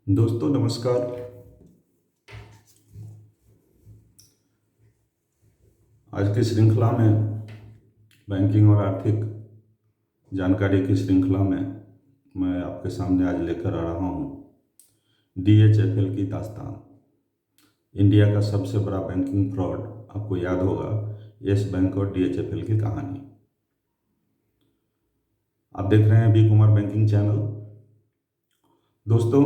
दोस्तों नमस्कार। आज की श्रृंखला में बैंकिंग और आर्थिक जानकारी की श्रृंखला में मैं आपके सामने आज लेकर आ रहा हूँ DHFL की दास्तान। इंडिया का सबसे बड़ा बैंकिंग फ्रॉड, आपको याद होगा, यस बैंक और DHFL की कहानी। आप देख रहे हैं बी कुमार बैंकिंग चैनल। दोस्तों,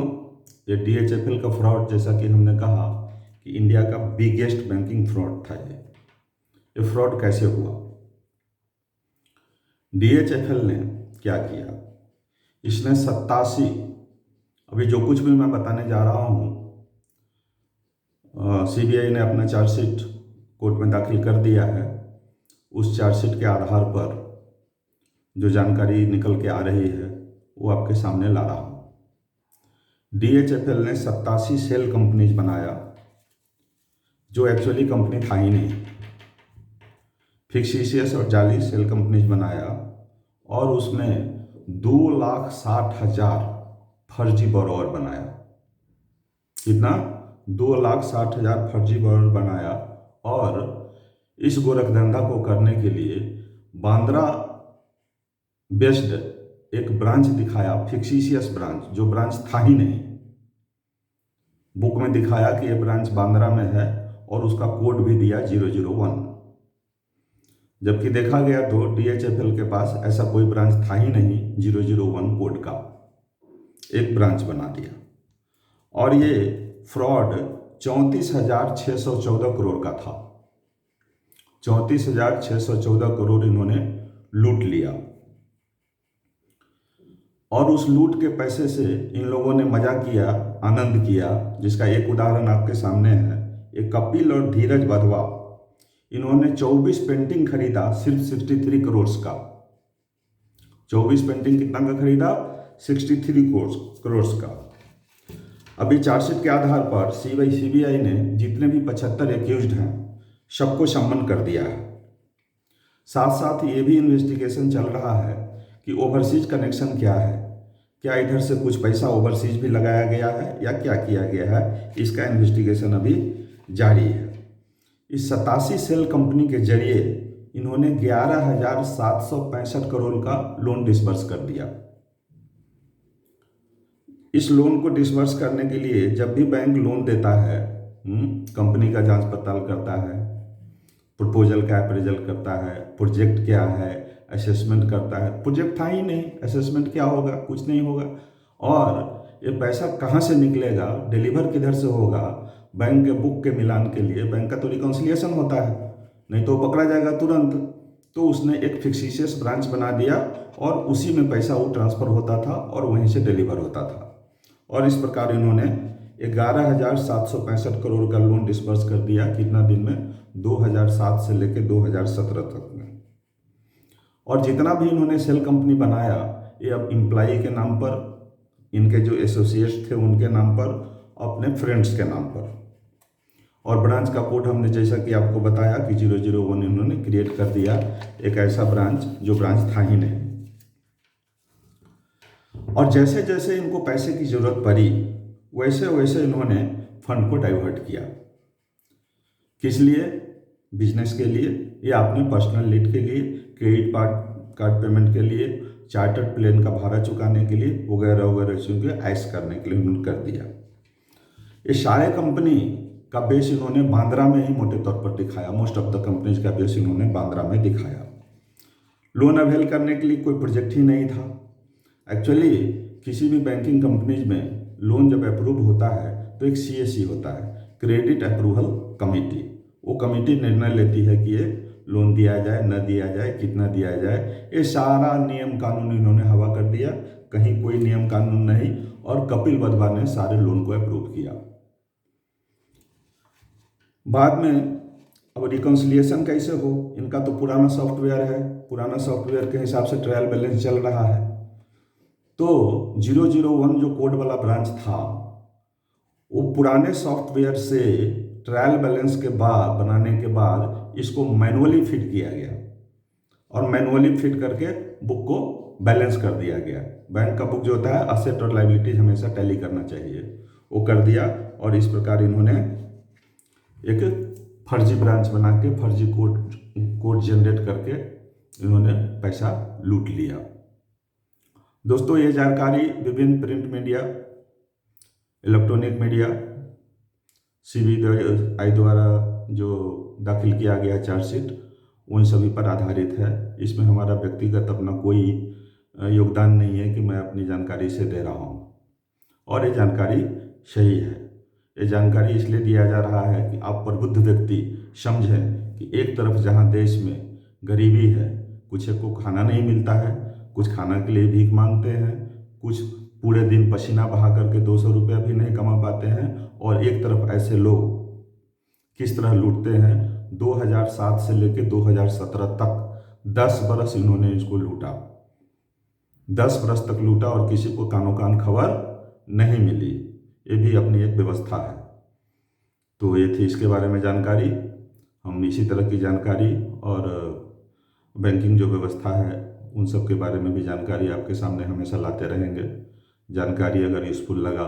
ये DHFL का फ्रॉड, जैसा कि हमने कहा कि इंडिया का बिगेस्ट बैंकिंग फ्रॉड था। ये फ्रॉड कैसे हुआ? DHFL ने क्या किया? इसने 87, अभी जो कुछ भी मैं बताने जा रहा हूँ, CBI ने अपना चार्जशीट कोर्ट में दाखिल कर दिया है। उस चार्जशीट के आधार पर जो जानकारी निकल के आ रही है वो आपके सामने ला रहा हूँ। DHFL ने 87 सेल कंपनीज बनाया, जो एक्चुअली कंपनी था ही नहीं। फिक्सिशियस और जाली सेल कंपनीज बनाया और उसमें 2,60,000 फर्जी बोरोवर बनाया। कितना? 2,60,000 फर्जी बोरोवर बनाया। और इस गोरखधंधा को करने के लिए बांद्रा बेस्ड एक ब्रांच दिखाया, फिक्सिशियस ब्रांच, जो ब्रांच था ही नहीं। बुक में दिखाया कि ये ब्रांच बांद्रा में है और उसका कोड भी दिया 001। जबकि देखा गया तो DHFL के पास ऐसा कोई ब्रांच था ही नहीं 001 कोड का। एक ब्रांच बना दिया और ये फ्रॉड 34,614 करोड़ का था। 34,614 करोड़ इन्होंने लूट लिया। और उस लूट के पैसे से इन लोगों ने मजा किया, आनंद किया, जिसका एक उदाहरण आपके सामने है। एक कपिल और धीरज वधवा, इन्होंने 24 पेंटिंग खरीदा सिर्फ 63 करोड़ का। 24 पेंटिंग कितना का खरीदा? 63 करोड़ का। अभी चार्जशीट के आधार पर CBI ने जितने भी 75 एक्यूज्ड हैं सबको सम्मन कर दिया है। साथ साथ ये भी इन्वेस्टिगेशन चल रहा है कि ओवरसीज कनेक्शन क्या है, क्या इधर से कुछ पैसा ओवरसीज भी लगाया गया है या क्या किया गया है, इसका इन्वेस्टिगेशन अभी जारी है। इस 87 सेल कंपनी के जरिए इन्होंने 11,765 करोड़ का लोन डिसबर्स कर दिया। इस लोन को डिसबर्स करने के लिए जब भी बैंक लोन देता है, कंपनी का जांच पड़ताल करता है, प्रपोजल का अप्रेजल करता है, प्रोजेक्ट क्या है, असेसमेंट करता है। प्रोजेक्ट था ही नहीं, असेसमेंट क्या होगा? कुछ नहीं होगा। और ये पैसा कहाँ से निकलेगा, डिलीवर किधर से होगा? बैंक के बुक के मिलान के लिए बैंक का तो रिकॉन्सिलिएशन होता है, नहीं तो पकड़ा जाएगा तुरंत। तो उसने एक फिक्सिशियस ब्रांच बना दिया और उसी में पैसा वो ट्रांसफ़र होता था और वहीं से डिलीवर होता था। और इस प्रकार इन्होंने 11,765 करोड़ का लोन डिसबर्स कर दिया। कितना दिन में? 2007 से लेकर 2017 तक में। और जितना भी इन्होंने सेल कंपनी बनाया, ये अब एम्प्लॉई के नाम पर, इनके जो एसोसिएट्स थे उनके नाम पर, अपने फ्रेंड्स के नाम पर। और ब्रांच का कोड हमने जैसा कि आपको बताया कि 001 इन्होंने क्रिएट कर दिया, एक ऐसा ब्रांच जो ब्रांच था ही नहीं। और जैसे जैसे इनको पैसे की जरूरत पड़ी वैसे वैसे इन्होंने फंड को डाइवर्ट किया। किस लिए? बिजनेस के लिए या अपने पर्सनल नीड के लिए, क्रेडिट कार्ड पेमेंट के लिए, चार्टर्ड प्लेन का भाड़ा चुकाने के लिए, वगैरह वगैरह चीज़ें ऐश करने के लिए उन्होंने कर दिया। ये सारे कंपनी का बेस इन्होंने बांद्रा में ही मोटे तौर पर दिखाया। मोस्ट ऑफ द कंपनीज का बेस इन्होंने बांद्रा में दिखाया। लोन अवेल करने के लिए कोई प्रोजेक्ट ही नहीं था। एक्चुअली किसी भी बैंकिंग कंपनीज में लोन जब अप्रूव होता है तो एक CAC होता है, क्रेडिट अप्रूवल कमेटी। वो कमेटी निर्णय लेती है कि ये लोन दिया जाए, न दिया जाए, कितना दिया जाए। ये सारा नियम कानून इन्होंने हवा कर दिया, कहीं कोई नियम कानून नहीं। और कपिल वधवा ने सारे लोन को अप्रूव किया। बाद में अब रिकॉन्सिलिएशन कैसे हो? इनका तो पुराना सॉफ्टवेयर है, पुराना सॉफ्टवेयर के हिसाब से ट्रायल बैलेंस चल रहा है। तो 001 जो कोड वाला ब्रांच था वो पुराने सॉफ्टवेयर से ट्रायल बैलेंस के बाद, बनाने के बाद, इसको मैनुअली फिट किया गया और मैनुअली फिट करके बुक को बैलेंस कर दिया गया। बैंक का बुक जो होता है असेट और लायबिलिटीज हमेशा टैली करना चाहिए, वो कर दिया। और इस प्रकार इन्होंने एक फर्जी ब्रांच बना के फर्जी कोड जनरेट करके इन्होंने पैसा लूट लिया। दोस्तों, ये जानकारी विभिन्न print media, electronic media, CBI द्वारा जो दाखिल किया गया चार्जशीट उन सभी पर आधारित है। इसमें हमारा व्यक्तिगत अपना कोई योगदान नहीं है कि मैं अपनी जानकारी से दे रहा हूँ, और ये जानकारी सही है। ये जानकारी इसलिए दिया जा रहा है कि आप प्रबुद्ध व्यक्ति समझें कि एक तरफ जहाँ देश में गरीबी है, कुछ को खाना नहीं मिलता है, कुछ खाना के लिए भीख मांगते हैं, कुछ पूरे दिन पसीना बहा करके 200 रुपया भी नहीं कमा पाते हैं, और एक तरफ ऐसे लोग किस तरह लूटते हैं। 2007 से लेकर 2017 तक 10 बरस इन्होंने इसको लूटा, 10 बरस तक लूटा और किसी को कानो कान खबर नहीं मिली। ये भी अपनी एक व्यवस्था है। तो ये थी इसके बारे में जानकारी। हम इसी तरह की जानकारी और बैंकिंग जो व्यवस्था है उन सब के बारे में भी जानकारी आपके सामने हमेशा लाते रहेंगे। जानकारी अगर यूज़फुल लगा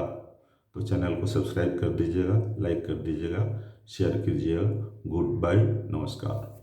तो चैनल को सब्सक्राइब कर दीजिएगा, लाइक कर दीजिएगा, शेयर कीजिएगा। गुड बाय, नमस्कार।